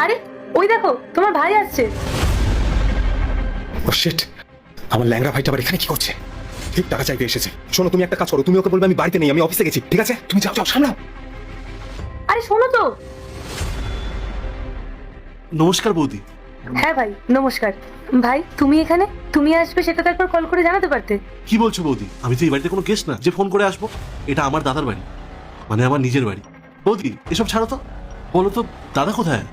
আরে ওই দেখো তোমার ভাই আসছে। ও শিট, আমার ল্যাংড়া ভাইটা আবার এখানে কি করছে? ঠিক টাকা চাইতে এসেছে। শোনো, তুমি একটা কাজ করো, তুমি ওকে বলবে আমি বাড়িতে নেই, আমি অফিসে গেছি, ঠিক আছে? তুমি যাও যাও, সামলাও। আরে শোনো তো। নমস্কার বৌদি। হ্যাঁ ভাই নমস্কার। ভাই তুমি এখানে, তুমি আসবে সেটা তো একবার কল করে জানাতে পারতে। কি বলছো বৌদি? আমি তো এই বাড়িতে কোনো গেস্ট না যে ফোন করে আসবো। এটা আমার দাদার বাড়ি, মানে আমার নিজের বাড়ি। বৌদি এসব ছাড়ো তো, বলো তো দাদা কোথায়?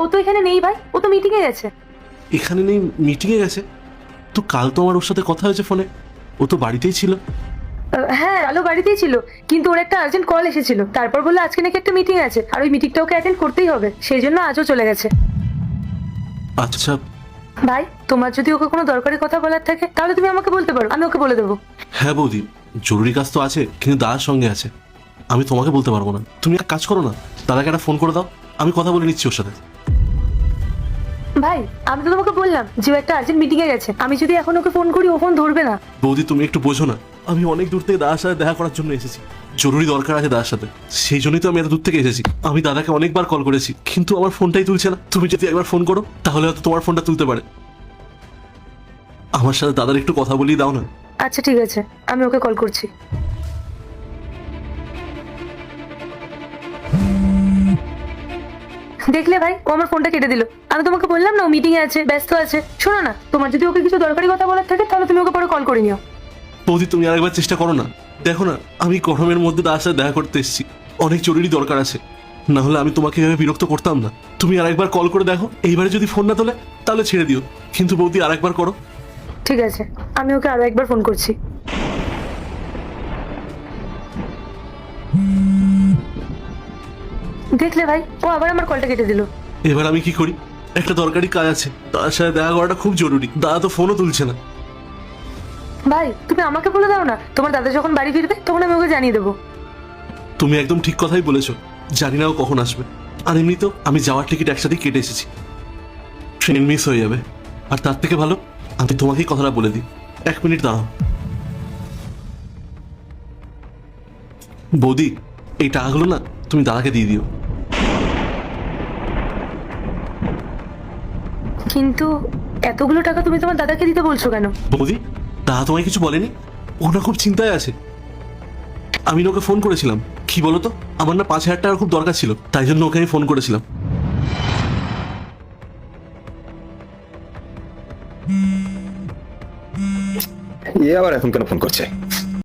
ও তো এখানে নেই ভাই, ও তো মিটিং এ গেছে। এখানে নেই, মিটিংয়ে গেছে? তো কাল তো আমার ওর সাথে কথা হয়েছে ফোনে, ও তো বাড়িতেই ছিল। হ্যাঁ আলো বাড়িতেই ছিল, কিন্তু ওর একটা আর্জেন্ট কল এসেছিল, তারপর বললো আজকে নাকি একটা মিটিং আছে আর ওই মিটিংটা ওকে অ্যাটেন্ড করতেই হবে, সেই জন্য আজও চলে গেছে। আচ্ছা। ভাই তোমার যদি ওকে কোনো দরকারি কথা বলার থাকে তাহলে তুমি আমাকে বলতে পারো, আমি ওকে বলে দেবো। হ্যাঁ বৌদি, জরুরি কাজ তো আছে, কিন্তু দাদার সঙ্গে আছে, আমি তোমাকে বলতে পারবো না। তুমি এক কাজ করো না, দাদাকে একটা ফোন করে দাও, আমি কথা বলে নিচ্ছি ওর সাথে। ভাই আমি তো তোমাকে বললাম যে ও একটা আর্জেন্ট মিটিং এ গেছে, আমি যদি এখন ওকে ফোন করি ও ফোন ধরবে না। বৌদি তুমি একটু বোঝো না, আমি অনেক দূর থেকে দাদার সাথে দেখা করার জন্য এসেছি, জরুরি দরকার আছে দাদার সাথে, সেই জন্যই তো আমি এত দূর থেকে এসেছি। আমি দাদাকে অনেকবার কল করেছি, কিন্তু আমার ফোনটাই তুলছে না। তুমি যদি একবার ফোন করো তাহলে হয়তো তোমার ফোনটা তুলতে পারে। আমার সাথে দাদার একটু কথা বলিয়ে দাও না। আচ্ছা ঠিক আছে, আমি ওকে কল করছি। দেখলে ভাই ও আমার ফোনটা কেটে দিল। আমি তোমাকে বললাম না ও মিটিং এ আছে, ব্যস্ত আছে। শোনো না, তোমার যদি ওকে কিছু দরকারি কথা বলার থাকে তাহলে তুমি ওকে পরে কল করে নিও। বৌদি তুমি আরেকবার চেষ্টা করো না, দেখো না আমি গরমের মধ্যে দাদার সাথে দেখা করতে এসেছি, অনেক জরুরি দরকার আছে, না হলে আমি তোমাকে এভাবে বিরক্ত করতাম না। তুমি আরেকবার কল করে দেখো, এইবারে যদি ফোন না তোলে তাহলে ছেড়ে দিও, কিন্তু বৌদি আরেকবার করো। ঠিক আছে, আমি ওকে আরো একবার ফোন করছি। দেখলে ভাই ও আবার আমার কলটা কেটে দিল। এবার আমি কি করি? একটা দরকারি কাজ আছে, তার সাথে দেখা করাটা খুব জরুরি, দাদা তো ফোনও তুলছে না। ভাই তুমি আমাকে বলে দাও না, তোমার দাদা যখন বাড়ি ফিরবে তখন আমি ওকে জানিয়ে দেবো। তুমি একদম ঠিক কথাই বলেছো, জানি না ও কখন আসবে, আর এমনি তো আমি যাওয়ার টিকিট একসাথেই কেটে এসেছি, ট্রেন মিস হয়ে যাবে। আর তার থেকে ভালো আমি তোমাকেই কথাটা বলে দিই। 1 মিনিট দাঁড়াও। বৌদি এই টাকাগুলো না তুমি দাদাকে দিয়ে দিও। কিন্তু এতগুলো টাকা তুমি তোমার দাদাকে দিতে বলছো কেন? বৌদি দাদা তোমায় কিছু বলেনি? ও না খুব চিন্তায় আছে। আমি না ওকে ফোন করেছিলাম, কি বলতো আমার না 5,000 টাকার খুব দরকার ছিল, তাই জন্য ওকে আমি ফোন করেছিলাম। এ আবার এখন কেন ফোন করছে?